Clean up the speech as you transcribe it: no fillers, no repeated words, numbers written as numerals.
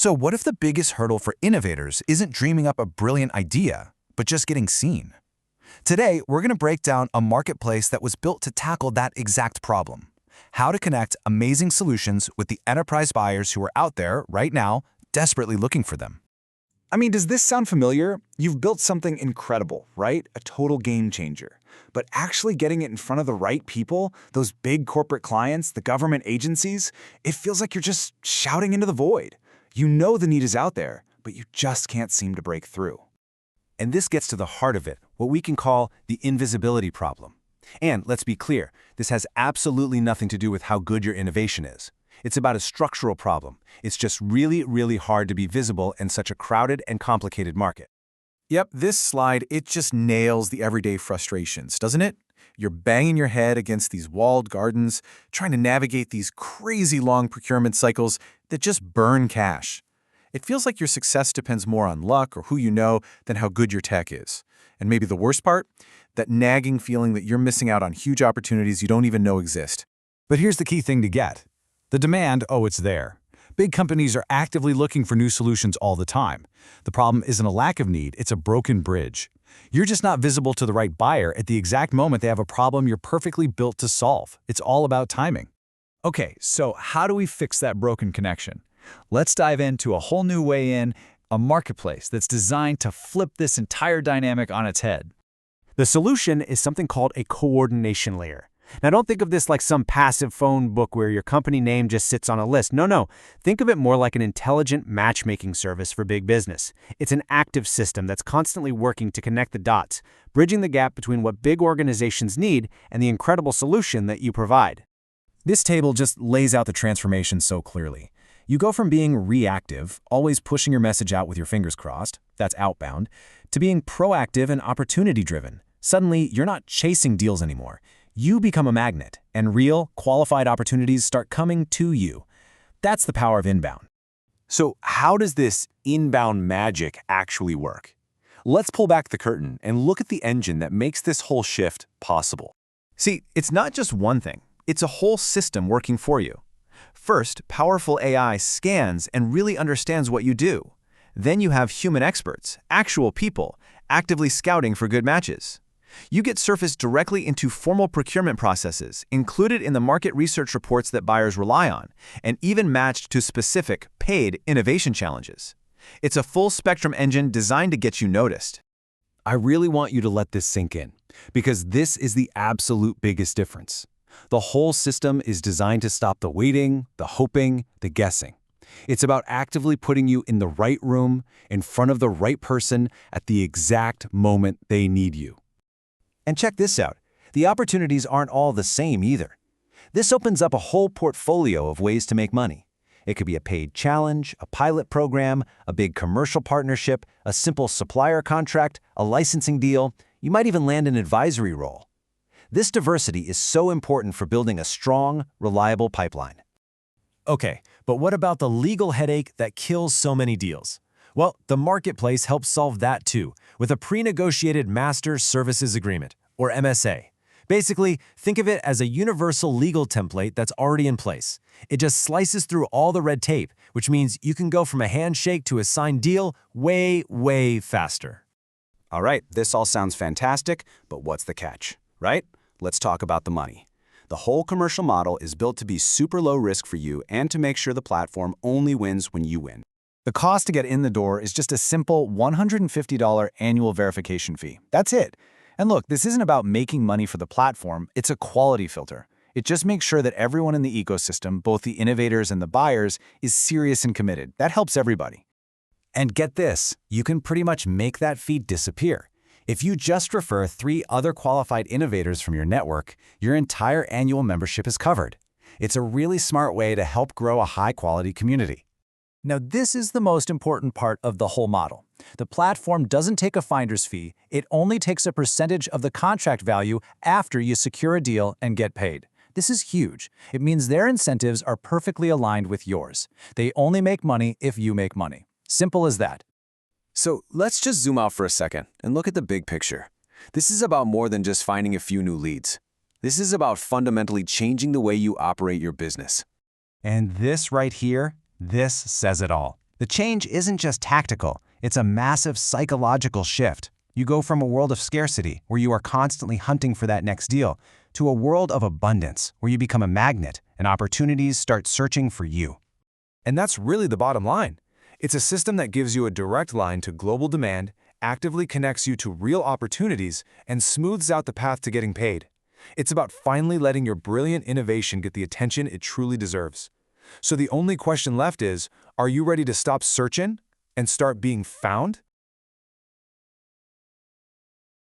So what if the biggest hurdle for innovators isn't dreaming up a brilliant idea, but just getting seen? Today, we're going to break down a marketplace that was built to tackle that exact problem. How to connect amazing solutions with the enterprise buyers who are out there right now, desperately looking for them. I mean, does this sound familiar? You've built something incredible, right? A total game changer. But actually getting it in front of the right people, those big corporate clients, the government agencies, it feels like you're just shouting into the void. You know the need is out there, but you just can't seem to break through. And this gets to the heart of it, what we can call the invisibility problem. And let's be clear, this has absolutely nothing to do with how good your innovation is. It's about a structural problem. It's just really, really hard to be visible in such a crowded and complicated market. Yep, this slide, it just nails the everyday frustrations, doesn't it? You're banging your head against these walled gardens, trying to navigate these crazy long procurement cycles that just burn cash. It feels like your success depends more on luck or who you know than how good your tech is. And maybe the worst part? That nagging feeling that you're missing out on huge opportunities you don't even know exist. But here's the key thing to get. The demand, it's there. Big companies are actively looking for new solutions all the time. The problem isn't a lack of need, it's a broken bridge. You're just not visible to the right buyer at the exact moment they have a problem you're perfectly built to solve. It's all about timing. Okay, so how do we fix that broken connection? Let's dive into a whole new way in, a marketplace that's designed to flip this entire dynamic on its head. The solution is something called a coordination layer. Now, don't think of this like some passive phone book where your company name just sits on a list. No. Think of it more like an intelligent matchmaking service for big business. It's an active system that's constantly working to connect the dots, bridging the gap between what big organizations need and the incredible solution that you provide. This table just lays out the transformation so clearly. You go from being reactive, always pushing your message out with your fingers crossed, that's outbound, to being proactive and opportunity-driven. Suddenly, you're not chasing deals anymore. You become a magnet, and real, qualified opportunities start coming to you. That's the power of inbound. So how does this inbound magic actually work? Let's pull back the curtain and look at the engine that makes this whole shift possible. See, it's not just one thing. It's a whole system working for you. First, powerful AI scans and really understands what you do. Then you have human experts, actual people, actively scouting for good matches. You get surfaced directly into formal procurement processes, included in the market research reports that buyers rely on, and even matched to specific, paid innovation challenges. It's a full-spectrum engine designed to get you noticed. I really want you to let this sink in, because this is the absolute biggest difference. The whole system is designed to stop the waiting, the hoping, the guessing. It's about actively putting you in the right room, in front of the right person, at the exact moment they need you. And check this out. The opportunities aren't all the same either. This opens up a whole portfolio of ways to make money. It could be a paid challenge, a pilot program, a big commercial partnership, a simple supplier contract, a licensing deal. You might even land an advisory role. This diversity is so important for building a strong, reliable pipeline. Okay, but what about the legal headache that kills so many deals? Well, the marketplace helps solve that too, with a pre-negotiated Master Services Agreement, or MSA. Basically, think of it as a universal legal template that's already in place. It just slices through all the red tape, which means you can go from a handshake to a signed deal way, way faster. All right, this all sounds fantastic, but what's the catch, right? Let's talk about the money. The whole commercial model is built to be super low risk for you and to make sure the platform only wins when you win. The cost to get in the door is just a simple $150 annual verification fee. That's it. And look, this isn't about making money for the platform, it's a quality filter. It just makes sure that everyone in the ecosystem, both the innovators and the buyers, is serious and committed. That helps everybody. And get this, you can pretty much make that fee disappear. If you just refer 3 other qualified innovators from your network, your entire annual membership is covered. It's a really smart way to help grow a high-quality community. Now, this is the most important part of the whole model. The platform doesn't take a finder's fee. It only takes a percentage of the contract value after you secure a deal and get paid. This is huge. It means their incentives are perfectly aligned with yours. They only make money if you make money. Simple as that. So let's just zoom out for a second and look at the big picture. This is about more than just finding a few new leads. This is about fundamentally changing the way you operate your business. And this right here, this says it all. The change isn't just tactical, it's a massive psychological shift. You go from a world of scarcity, where you are constantly hunting for that next deal, to a world of abundance, where you become a magnet and opportunities start searching for you. And that's really the bottom line. It's a system that gives you a direct line to global demand, actively connects you to real opportunities, and smooths out the path to getting paid. It's about finally letting your brilliant innovation get the attention it truly deserves. So the only question left is, are you ready to stop searching and start being found?